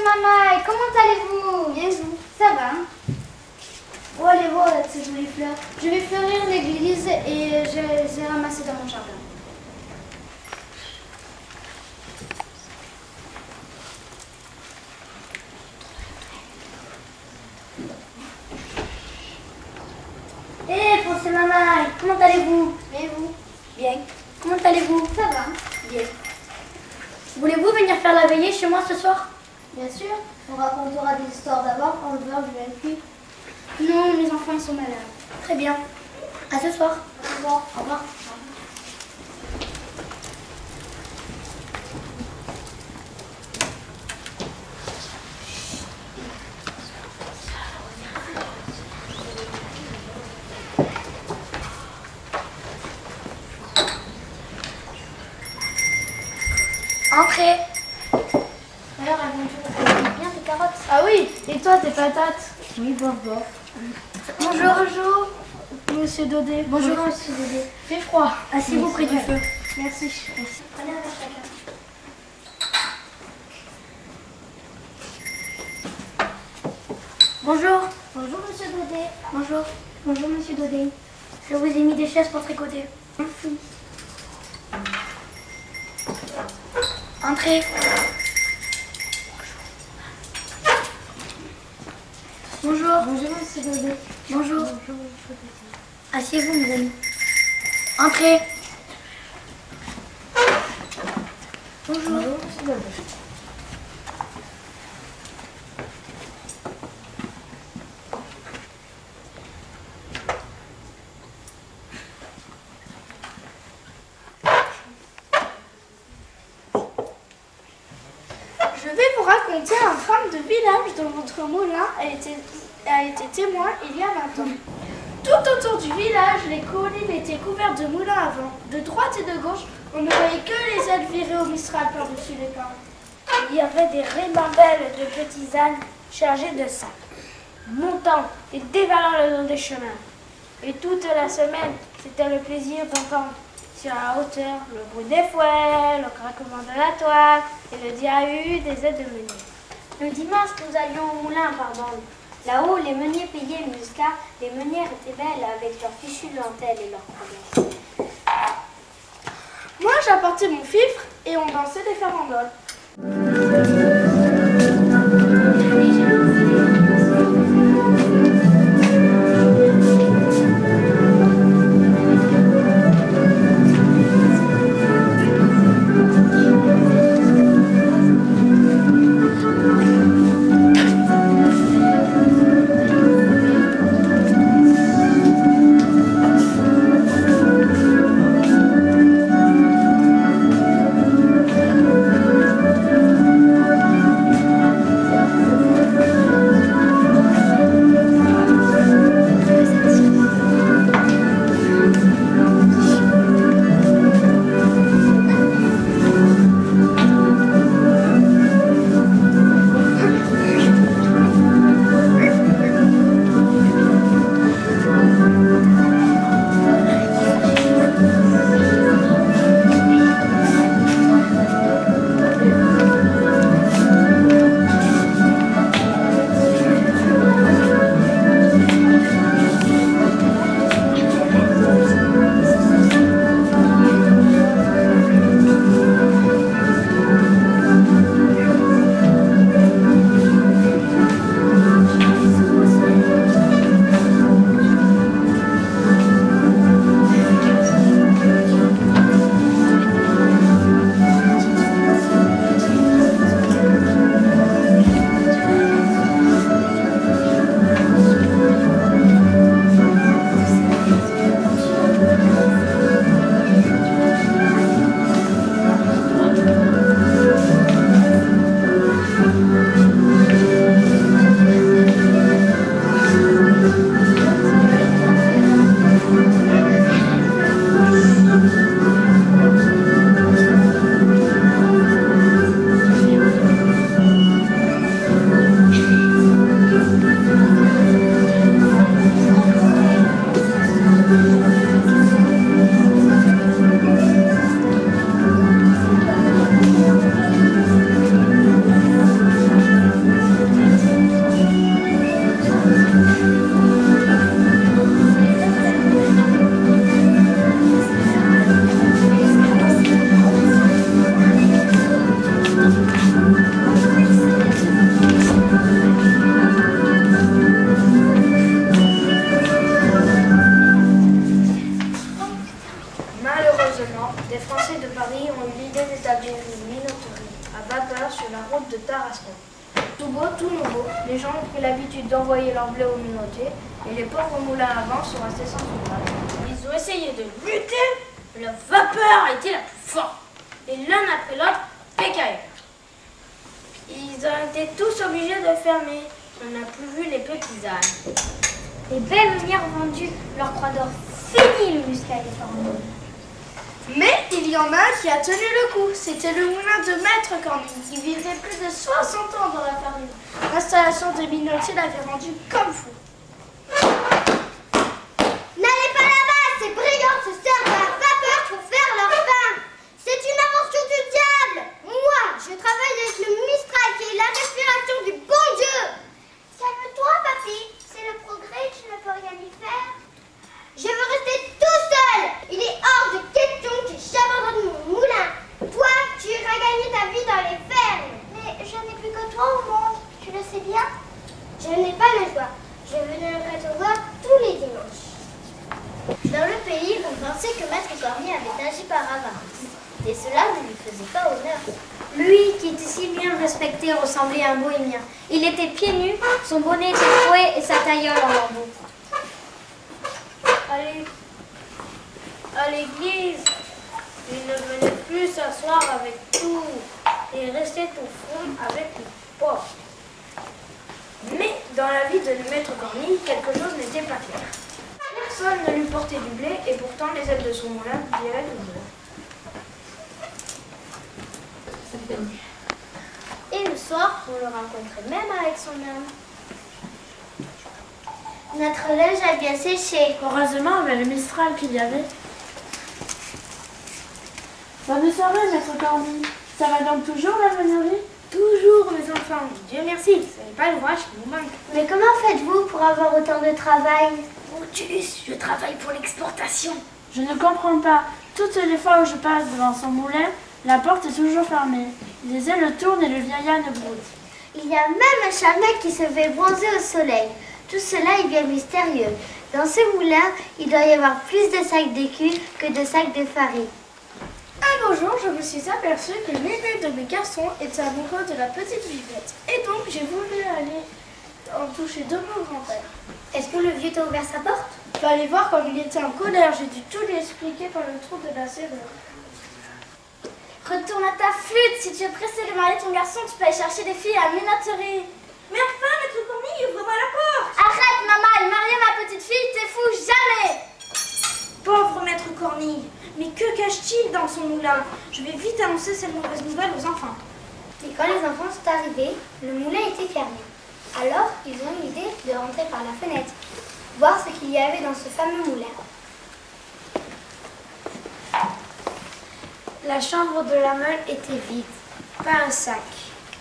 Maman, comment allez-vous? Bien vous. Ça va. Oh, allez voir là, ces jolies fleurs. Je vais fleurir l'église et je les ai ramassées dans mon jardin. Hé, Foncé Maman, comment allez-vous? Et vous? Bien. Comment allez-vous? Ça va. Bien. Voulez-vous venir faire la veillée chez moi ce soir? Bien sûr. On racontera des histoires d'abord, on le verra, je vais plus. Non, mes enfants sont malades. Très bien. À ce soir. Au revoir. Au revoir. Entrez. Alors, elles vont bien tes carottes? Ah oui, et toi tes patates? Oui, bonjour. Bonjour. Bonjour, monsieur Daudet. Bonjour, monsieur Dédé. Fait froid. Asseyez-vous près du feu. Merci. Prenez un verre chacun. Bonjour. Bonjour, monsieur Daudet. Bonjour. Bonjour, monsieur Daudet. Je vous ai mis des chaises pour tricoter. Merci. Entrez. Bonjour. Bonjour, monsieur Daudet. Bonjour. Asseyez-vous, mes amis. Entrez. Bonjour. Bonjour, monsieur Daudet. Je vais vous raconter un drame de village dont votre moulin a été témoin il y a 20 ans. Tout autour du village, les collines étaient couvertes de moulins à vent. De droite et de gauche, on ne voyait que les ailes virées au mistral par-dessus les pins. Il y avait des ribambelles de petits ânes chargés de sacs, montant et dévalant le long des chemins. Et toute la semaine, c'était le plaisir d'entendre sur la hauteur le bruit des fouets, le craquement de la toile et le diahut des aides de meunier. Le dimanche, nous allions au moulin par bande. Là-haut, les meuniers payaient le muscat. Les meunières étaient belles avec leurs fichus de dentelle et leurs problèmes. Moi, j'apportais mon fifre et on dansait des farandoles. route de Tarascon. Tout beau, tout nouveau, les gens ont pris l'habitude d'envoyer leur blé au minotier et les pauvres moulins à vent sont restés sans ouvrage. Ils ont essayé de lutter, mais la vapeur a été la plus forte. Et l'un après l'autre, pécaille. Ils ont été tous obligés de fermer. On n'a plus vu les paysannes. Les belles meunières vendues, leur croix d'or fini le muscat est formé. Mais il y en a un qui a tenu le coup. C'était le moulin de Maître Cornille, qui vivait plus de 60 ans dans la farine. L'installation des minotiers l'avait rendu comme fou. N'allez pas là-bas, ces brigands se servent de la vapeur pour faire leur pain. C'est une invention du diable. Moi, je travaille avec le Mistral qui est la respiration du bon Dieu. Calme-toi, papy. C'est le progrès, tu ne peux rien y faire. Je veux rester tout seul. Il est hors de question que j'abandonne mon moulin. Toi, tu iras gagner ta vie dans les fermes. Mais je n'ai plus que toi au monde, tu le sais bien. Je n'ai pas le choix. Je viendrai te voir tous les dimanches. Dans le pays, on pensait que Maître Cornille avait agi par avarice. Et cela ne lui faisait pas honneur. Lui, qui était si bien respecté, ressemblait à un bohémien. Il était pieds nus, son bonnet était troué et sa tailleule en lambeaux. À l'église, il ne venait plus s'asseoir avec tout et restait au fond avec les pauvres. Mais dans la vie de Maître Cornille, quelque chose n'était pas clair. Personne ne lui portait du blé et pourtant les ailes de son moulin viraient toujours. Et le soir, on le rencontrait même avec son âme. Notre linge a bien séché. Heureusement, avec le Mistral qu'il y avait. Bonne soirée, Maître Cornille. Ça va donc toujours la meunière? Toujours, mes enfants. Dieu merci, ce n'est pas l'ouvrage qui nous manque. Mais comment faites-vous pour avoir autant de travail? Brutus, je travaille pour l'exportation. Je ne comprends pas. Toutes les fois où je passe devant son moulin, la porte est toujours fermée. Les ailes tournent et le vieil âne broute. Il y a même un charmec qui se fait bronzer au soleil. Tout cela est bien mystérieux. Dans ce moulin, il doit y avoir plus de sacs d'écus que de sacs de farine. Un beau jour, je me suis aperçue que l'aîné de mes garçons était amoureux de la petite Vivette. Et donc, j'ai voulu aller en toucher deux mon grand-père. Est-ce que le vieux t'a ouvert sa porte? Fallait voir comme il était en colère. J'ai dû tout lui expliquer par le trou de la serrure. Retourne à ta flûte. Si tu es pressé de marier ton garçon, tu peux aller chercher des filles à la minoterie. Mais enfin, Maître Cornille, ouvre-moi la porte! Arrête, maman, elle marier ma petite fille, t'es fou, jamais! Pauvre Maître Cornille, mais que cache-t-il dans son moulin? Je vais vite annoncer cette mauvaise nouvelle aux enfants. Et quand les enfants sont arrivés, le moulin était fermé. Alors, ils ont eu l'idée de rentrer par la fenêtre, voir ce qu'il y avait dans ce fameux moulin. La chambre de la meule était vide. Pas un sac,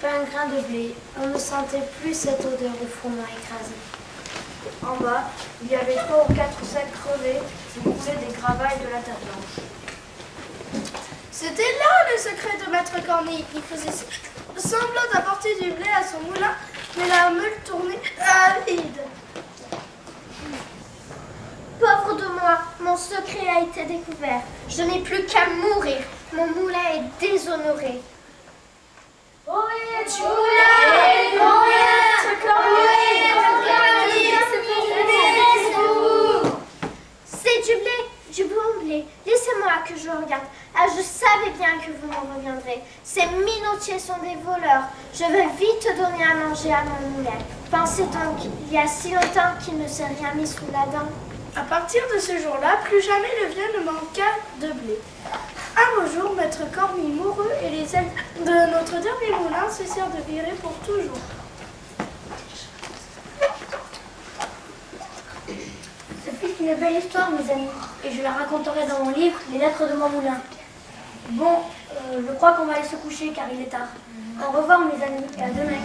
pas un grain de blé. On ne sentait plus cette odeur de froment écrasé. En bas, il y avait 3 ou 4 sacs crevés qui coulaient des gravailles de la terre blanche. C'était là le secret de Maître Cornille. Il faisait semblant d'apporter du blé à son moulin, mais la meule tournait à vide. Pauvre de moi, mon secret a été découvert. Je n'ai plus qu'à mourir. Mon moulin est déshonoré. C'est du blé, du bon blé. Laissez-moi que je regarde. Ah, je savais bien que vous m'en reviendrez. Ces minotiers sont des voleurs. Je vais vite donner à manger à mon moulin. Pensez donc, il y a si longtemps qu'il ne s'est rien mis sous la dent. À partir de ce jour-là, plus jamais le vieux ne manqua de blé. Un beau jour, Maître Cornille mourut et les ailes de notre dernier moulin cessèrent de virer pour toujours. Ce fut une belle histoire, mes amis, et je la raconterai dans mon livre, Les lettres de mon moulin. Bon, je crois qu'on va aller se coucher car il est tard. Au revoir, mes amis, et à demain.